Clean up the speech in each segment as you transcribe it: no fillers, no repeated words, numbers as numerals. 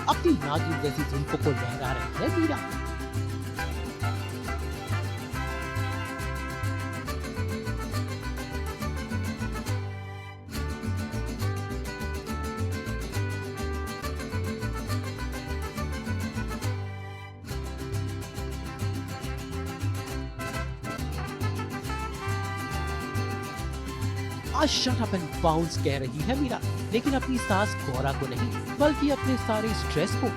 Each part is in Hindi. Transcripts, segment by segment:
अपनी नागिन जैसी जुल्फों को लहरा रही है मीरा। आज शट अप एंड बाउंस कह रही है मीरा, लेकिन अपनी सास गौरा को नहीं बल्कि अपने सारे स्ट्रेस को।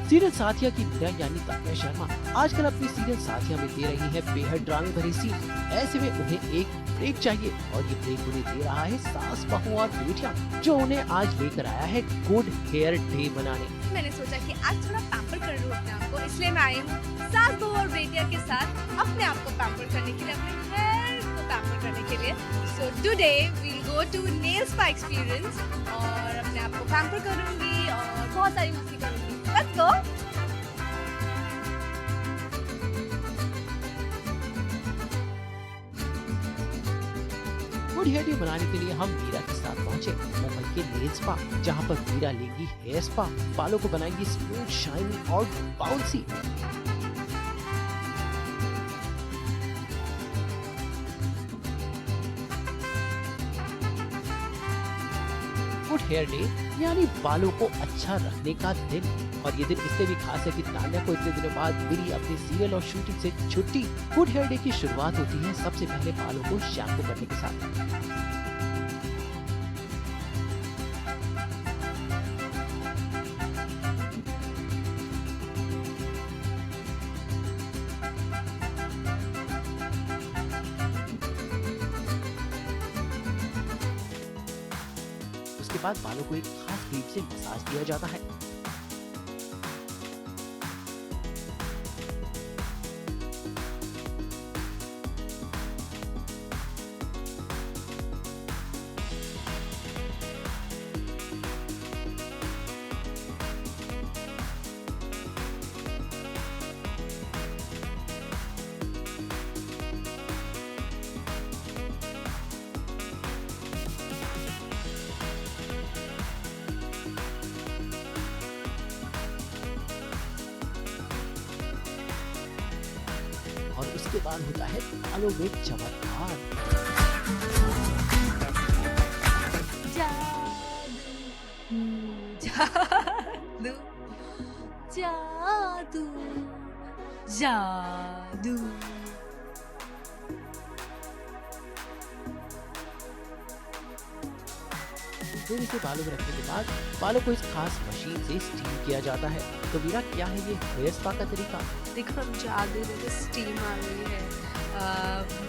सीरियल साथिया की मीरा यानी काव्या शर्मा आजकल अपनी सीरियल साथिया में दे रही है बेहद ड्रामे भरी सीन। ऐसे में उन्हें एक ब्रेक चाहिए और ये ब्रेक उन्हें दे रहा है सास बहू और बेटियां, जो उन्हें आज लेकर आया है गुड हेयर डे मनाने। मैंने सोचा कि आज थोड़ा पैम्पर कर लूं अपने आप को, इसलिए मैं आई हूँ सास बहू और बेटिया के साथ अपने आप को पैम्पर करने के लिए, अपने हेयर को पैम्पर करने के लिए। So today we go to nail spa experience और अपने आप को पैम्पर करूंगी और बहुत सारी मस्ती करूंगी। Let's go. Good hair day मनाने के लिए हम मीरा के साथ पहुंचे मुंबई के नेल स्पा, जहां पर मीरा लेंगी हेयर स्पा, बालों को बनाएंगी स्मूथ, शाइनी और बाउंसी। गुड हेयर डे यानी बालों को अच्छा रखने का दिन, और ये दिन इससे भी खास है कि तान्या को इतने दिनों बाद मिली अपने सीरियल और शूटिंग से छुट्टी। गुड हेयर डे की शुरुआत होती है सबसे पहले बालों को शैम्पू करने के साथ। उसके बाद बालों को एक खास क्रीम से मसाज दिया जाता है। और उसके बाद होता है बालों में चमत्कार। जादू जादू जादू। फिर इसे बालों में रखने के बाद बालों को इस खास मशीन से स्टीम किया जाता है। तो मीरा, क्या है ये हेयर स्पा का तरीका? देखो हम जादू में तो स्टीम आ रही है।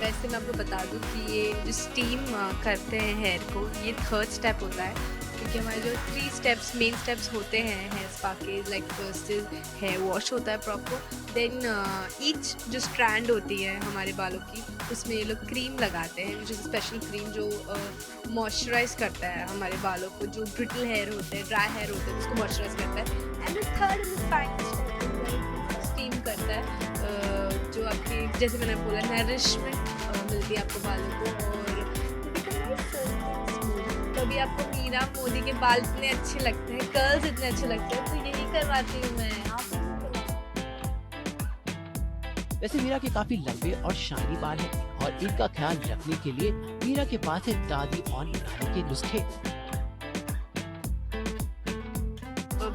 वैसे मैं आपको बता दूं कि ये जो स्टीम करते हैं हेयर को, ये थर्ड स्टेप होता है, क्योंकि हमारे जो 3 स्टेप्स मेन स्टेप्स होते हैं हेयर स्पा के, like first is here wash होता है प्रॉपर, देन ईच जो स्ट्रैंड होती है हमारे बालों की, उसमें ये लोग क्रीम लगाते हैं, जो स्पेशल क्रीम जो मॉइस्चराइज करता है हमारे बालों को, जो ब्रिटल हेयर होते हैं, ड्राई हेयर होते हैं, उसको मॉइस्चराइज करता है। And the third and final step steam करता है, जो आपकी, जैसे मैंने बोला, नरिशमेंट मिलती है आपको बालों को, और कभी आपको मीरा मोदी के बाल इतने अच्छे लगते हैं, कर्ल्स इतने अच्छे लगते हैं, तो यही करवाती हूँ मैं। वैसे मीरा के काफी लंबे और शाइनी बाल हैं, और इनका ख्याल रखने के लिए मीरा के पास है दादी और नानी के नुस्खे।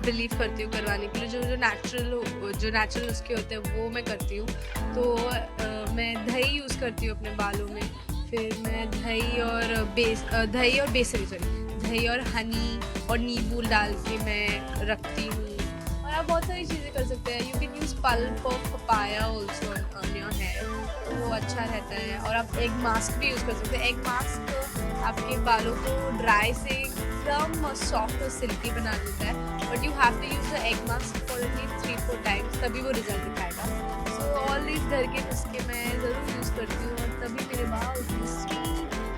बिलीव करती हूँ करवाने के लिए, जो नेचुरल नुस्खे होते हैं वो मैं करती हूँ। तो मैं दही यूज़ करती हूँ अपने बालों में, फिर मैं दही और हनी और नींबू डाल के मैं रखती हूँ। और आप बहुत सारी चीज़ें कर सकते हैं। You can use pulp of papaya also on your hair, तो वो अच्छा रहता है। और आप एग मास्क भी यूज़ कर सकते हैं। एग मास्क आपके बालों को ड्राई से एकदम सॉफ्ट और सिल्की बना देता है, but you have to use the egg mask for at least 3-4 times, तभी वो रिजल्ट दिखाएगा। सो ऑल दीज घर के नुस्खे मैं ज़रूर यूज़ करती हूँ, और तभी मेरे बाल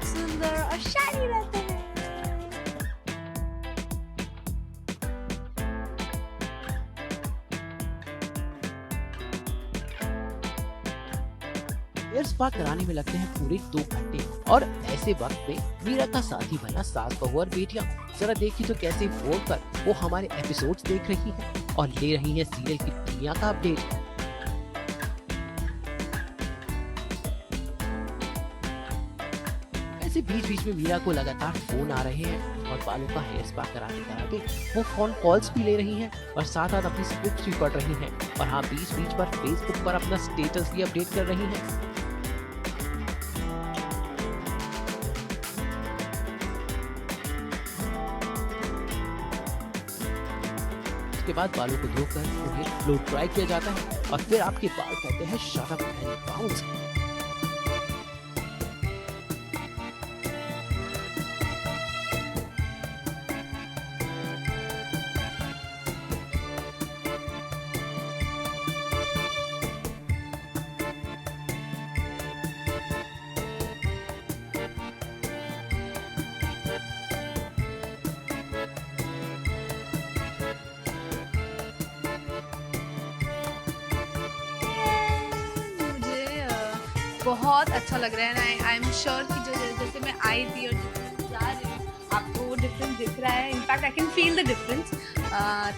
सुंदर और शाइनी रहते हैं। हेयर स्पा कराने में लगते हैं पूरे 2 घंटे और ऐसे वक्त में मीरा का साथी बना सास बहू और बेटियां। जरा देखिए तो कैसे फोन पर वो हमारे एपिसोड्स देख रही हैं और ले रही हैं सीरियल की दुनिया का अपडेट। ऐसे बीच बीच में मीरा को लगातार फोन आ रहे हैं और बालों का हेयर स्पा कराते कराते वो फोन कॉल्स भी ले रही हैं और साथ साथ अपनी स्क्रिप्ट भी पढ़ रही हैं और हाँ बीच बीच पर फेसबुक पर अपना स्टेटस भी अपडेट कर रही हैं। उसके बाद बालों को धोकर उन्हें ब्लो ड्राई किया जाता है और फिर आपके बाल कहते हैं शट अप एंड बाउंस। बहुत अच्छा लग रहा है। आई एम श्योर कि जो जैसे मैं आई थी और जा रही हूँ आपको वो डिफरेंस दिख रहा है। In fact I can feel the difference.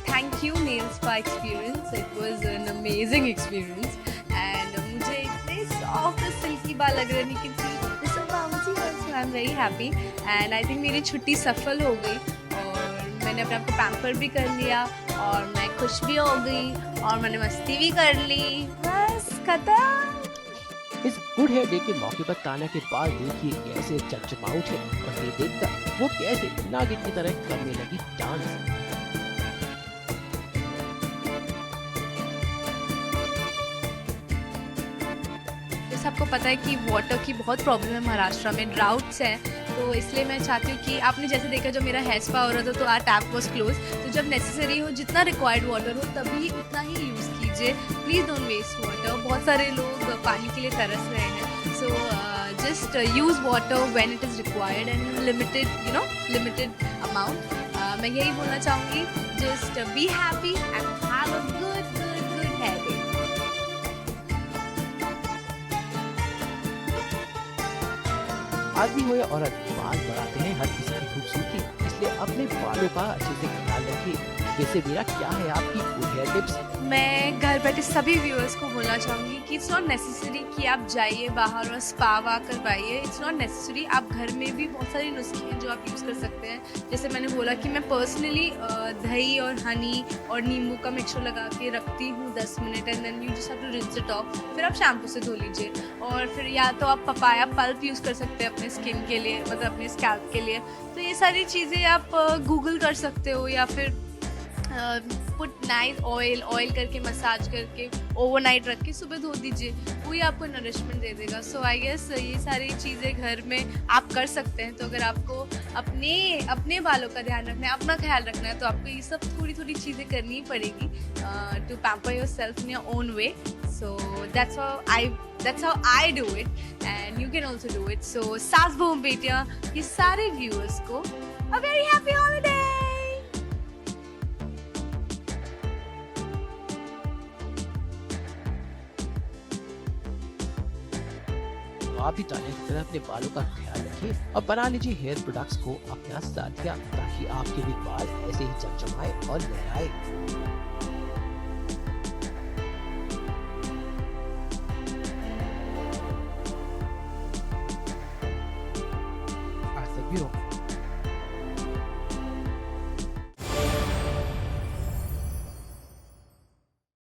Thank you nail spa experience, it was an amazing experience and मुझे इतने सॉफ्ट सिल्की बाल लग रहे हैं कि I am very happy and I think मेरी छुट्टी सफल हो गई और मैंने अपने आप को पैम्पर भी कर लिया और मैं खुश भी हो गई और मैंने मस्ती भी कर ली। बस खत्म। इस गुड हेयर डे के मौके पर तान्या के बाल देखिए कैसे चमचमा उठे और ये देखकर वो कैसे नागिन की तरह करने लगी डांस। जैसे आपको पता है कि वाटर की बहुत प्रॉब्लम है महाराष्ट्र में, ड्राउट्स हैं, तो इसलिए मैं चाहती हूँ कि आपने जैसे देखा जब मेरा हेयर स्पा हो रहा था तो आर टैप वॉज क्लोज, तो जब नेसेसरी हो जितना रिक्वायर्ड वाटर हो तभी उतना ही यूज़ कीजिए। Please don't waste water. बहुत सारे लोग पानी के लिए तरस रहे हैं, so just use water when it is required and limited amount. मैं यही बोलना चाहूँगी, just be happy and have a good hair day. आदमी हो या औरत, बाल बढ़ाते हैं हर किसी की खूबसूरती, इसलिए अपने बालों का अच्छे से ख्याल रखिए। वैसे मेरा क्या है आपकी गुड हेयर टिप्स? मैं घर बैठे सभी व्यूअर्स को बोलना चाहूँगी कि इट्स नॉट नेसेसरी कि आप जाइए बाहर और स्पा वा करवाइए। It's not necessary. आप घर में भी बहुत सारे नुस्खे हैं जो आप यूज़ कर सकते हैं। जैसे मैंने बोला कि मैं पर्सनली दही और हनी और नींबू का मिक्सचर लगा के रखती हूँ 10 minute and then you just have to rinse it off. फिर आप शैम्पू से धो लीजिए और फिर या तो आप पपाया पल्प यूज़ कर सकते हैं अपने स्किन के लिए, मतलब अपने स्कैल्प के लिए। तो ये सारी चीज़ें आप गूगल कर सकते हो या फिर पुट नाइस ऑयल करके मसाज करके ओवरनाइट रख के सुबह धो दीजिए, वही आपको नरिशमेंट दे देगा। सो आई गेस ये सारी चीज़ें घर में आप कर सकते हैं। तो अगर आपको अपने बालों का ध्यान रखना है, अपना ख्याल रखना है, तो आपको ये सब थोड़ी थोड़ी चीज़ें करनी ही पड़ेगी to pamper yourself in your own way. So that's how I do it and you can also do it. So सास बहू बेटियां, ये सारे व्यूअर्स को a very happy holiday. तो आप भी तान्या की तरह अपने बालों का ख्याल रखिए और बना लीजिए हेयर प्रोडक्ट्स को अपना साथिया, ताकि आपके भी बाल ऐसे ही चमचमाए और लहराए। आज तक भी